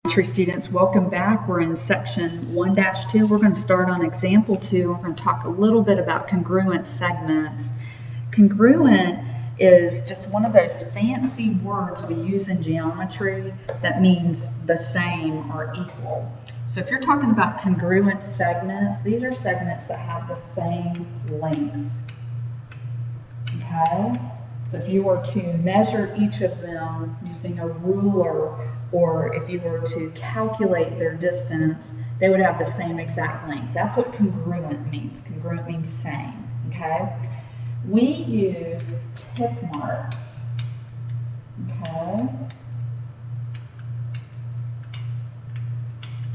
Students, welcome back. We're in section 1-2. We're going to start on example 2. We're going to talk a little bit about congruent segments. Congruent is just one of those fancy words we use in geometry that means the same or equal. So if you're talking about congruent segments, these are segments that have the same length. Okay? So if you were to measure each of them using a ruler, or if you were to calculate their distance, they would have the same exact length. That's what congruent means. Congruent means same, okay? We use tick marks, okay?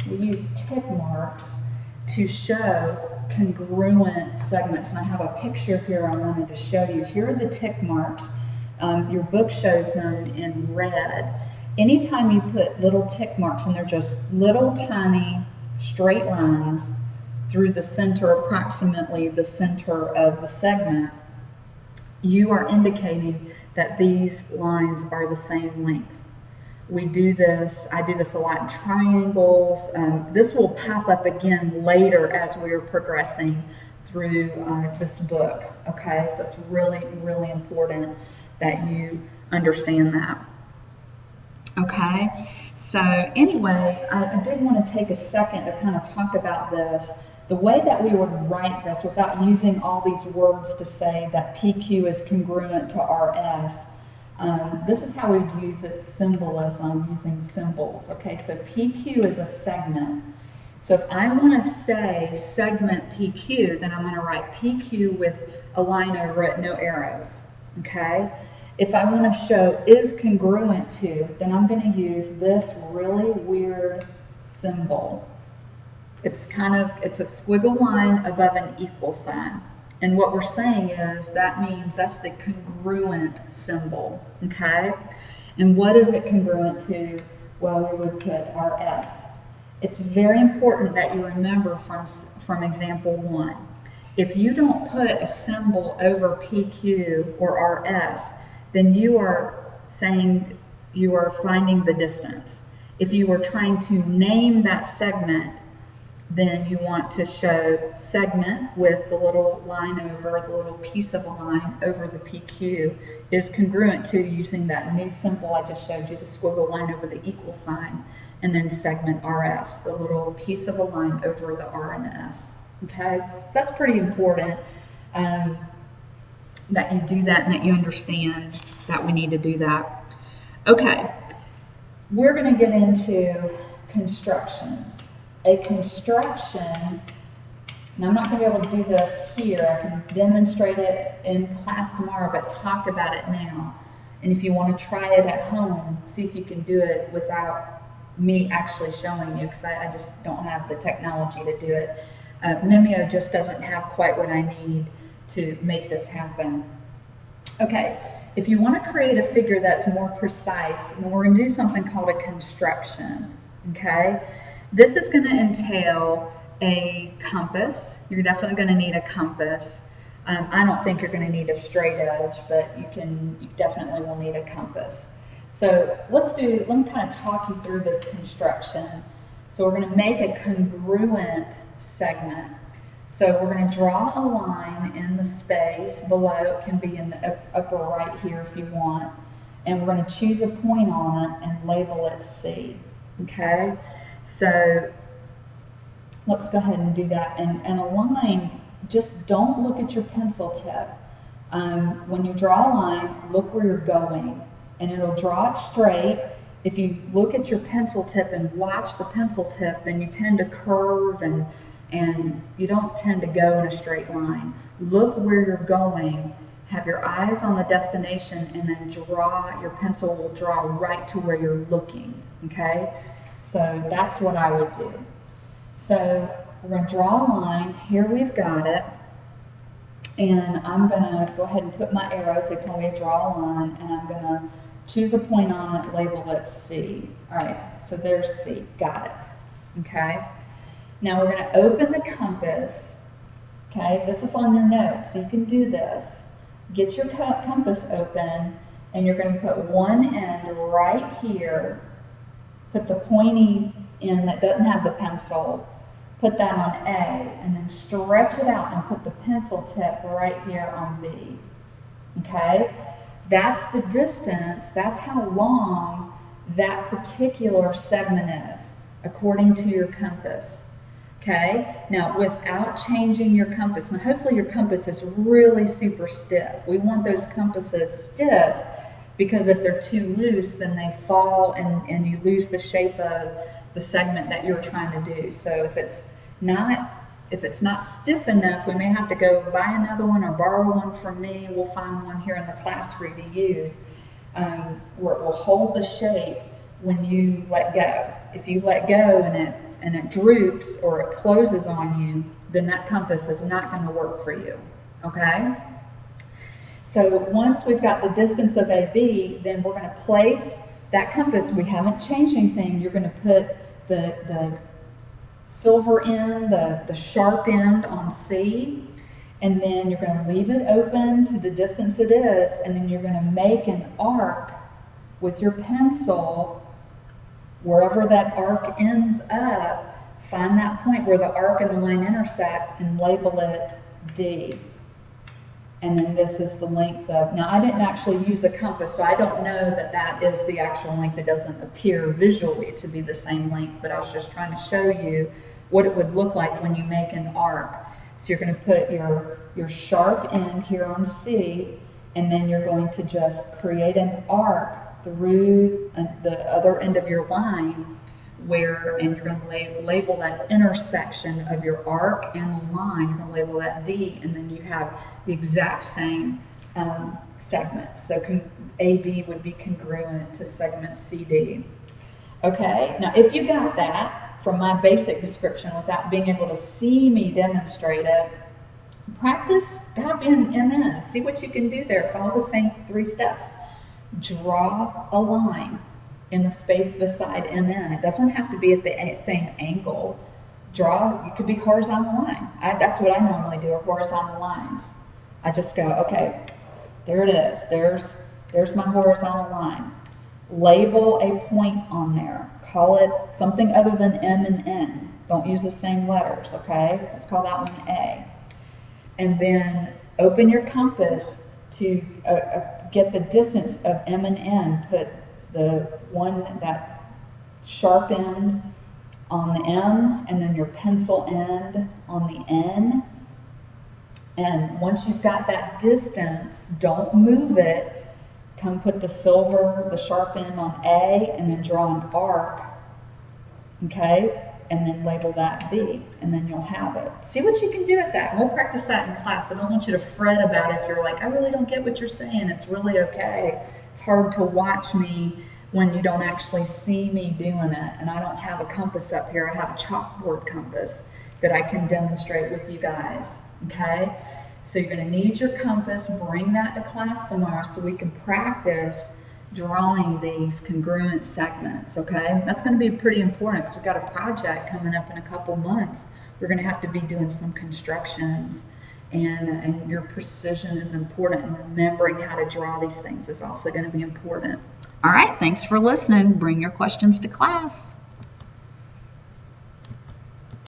We use tick marks to show congruent segments, and I have a picture here I wanted to show you. Here are the tick marks. Your book shows them in red. Anytime you put little tick marks, and they're just little tiny straight lines through the center, approximately the center of the segment, you are indicating that these lines are the same length. We do this, I do this a lot in triangles. This will pop up again later as we're progressing through this book, okay? So it's really, really important that you understand that. Okay, so anyway, I did want to take a second to kind of talk about this. The way that we would write this without using all these words to say that PQ is congruent to RS, this is how we would use its symbolism using symbols. Okay, so PQ is a segment. So if I want to say segment PQ, then I'm going to write PQ with a line over it, no arrows. Okay. If I want to show is congruent to, then I'm going to use this really weird symbol. It's a squiggle line above an equal sign. And what we're saying is that means that's the congruent symbol, okay? And what is it congruent to? Well, we would put RS. It's very important that you remember from example 1. If you don't put a symbol over PQ or RS, then you are saying you are finding the distance. If you were trying to name that segment, then you want to show segment with the little line over, the little piece of a line over the PQ is congruent to using that new symbol I just showed you, the squiggle line over the equal sign, and then segment RS, the little piece of a line over the R and S. Okay, so that's pretty important. That you do that and that you understand that we need to do that. Okay, we're going to get into constructions. A construction, and I'm not going to be able to do this here. I can demonstrate it in class tomorrow, but talk about it now. And if you want to try it at home, see if you can do it without me actually showing you, because I just don't have the technology to do it. Mimeo just doesn't have quite what I need to make this happen. Okay, if you want to create a figure that's more precise, then we're going to do something called a construction. Okay, this is going to entail a compass. You're definitely going to need a compass. I don't think you're going to need a straight edge, but you definitely will need a compass. So let me kind of talk you through this construction. So we're going to make a congruent segment. So we're going to draw a line in the space below. It can be in the upper right here if you want. And we're going to choose a point on it and label it C. Okay? So let's go ahead and do that. And a line, just don't look at your pencil tip. When you draw a line, look where you're going. And it'll draw it straight. If you look at your pencil tip and watch the pencil tip, then you tend to curve and you don't tend to go in a straight line. Look where you're going, have your eyes on the destination, and then your pencil will draw right to where you're looking, okay? So that's what I would do. So we're going to draw a line. Here we've got it. And I'm going to go ahead and put my arrows. They told me to draw a line, and I'm going to choose a point on it, label it C. All right, so there's C. Got it. Okay. Now we're going to open the compass. Okay, this is on your notes, so you can do this. Get your compass open, and you're going to put one end right here put the pointy end that doesn't have the pencil, put that on A, and then stretch it out and put the pencil tip right here on B. Okay? That's the distance, that's how long that particular segment is, according to your compass. Okay? Now, without changing your compass, now hopefully your compass is really super stiff. We want those compasses stiff because if they're too loose, then they fall and you lose the shape of the segment that you're trying to do. So if it's not stiff enough, we may have to go buy another one or borrow one from me. We'll find one here in the class for you to use, where it will hold the shape when you let go. If you let go and it droops or it closes on you, then that compass is not going to work for you. Okay? So once we've got the distance of AB, then we're going to place that compass. We haven't changed anything. You're going to put the silver end, the sharp end on C, and then you're going to leave it open to the distance it is, and then you're going to make an arc with your pencil. Wherever that arc ends up, find that point where the arc and the line intersect and label it D. And then this is the length of, now I didn't actually use a compass, so I don't know that that is the actual length. It doesn't appear visually to be the same length, but I was just trying to show you what it would look like when you make an arc. So you're going to put your sharp end here on C, and then you're going to just create an arc through the other end of your line and you're going to label that intersection of your arc and the line. You're going to label that D, and then you have the exact same segments. So AB would be congruent to segment CD. Okay, now if you got that from my basic description without being able to see me demonstrate it, practice copy and MN. See what you can do there. Follow the same 3 steps. Draw a line in the space beside MN. It doesn't have to be at the same angle. It could be horizontal line. That's what I normally do, are horizontal lines. I just go, okay, there it is. There's my horizontal line. Label a point on there. Call it something other than M and N. Don't use the same letters, okay? Let's call that one A. And then open your compass to get the distance of M and N. Put that sharp end on the M, and then your pencil end on the N. And once you've got that distance, don't move it. Come put the sharp end on A, and then draw an arc, okay? And then label that B, and then you'll have it. See what you can do with that. We'll practice that in class. I don't want you to fret about it if you're like, I really don't get what you're saying. It's really okay. It's hard to watch me when you don't actually see me doing it, and I don't have a compass up here. I have a chalkboard compass that I can demonstrate with you guys, okay? So you're going to need your compass. Bring that to class tomorrow so we can practice drawing these congruent segments, okay? That's going to be pretty important because we've got a project coming up in a couple months. We're going to have to be doing some constructions, and your precision is important, and remembering how to draw these things is also going to be important. All right, thanks for listening. Bring your questions to class.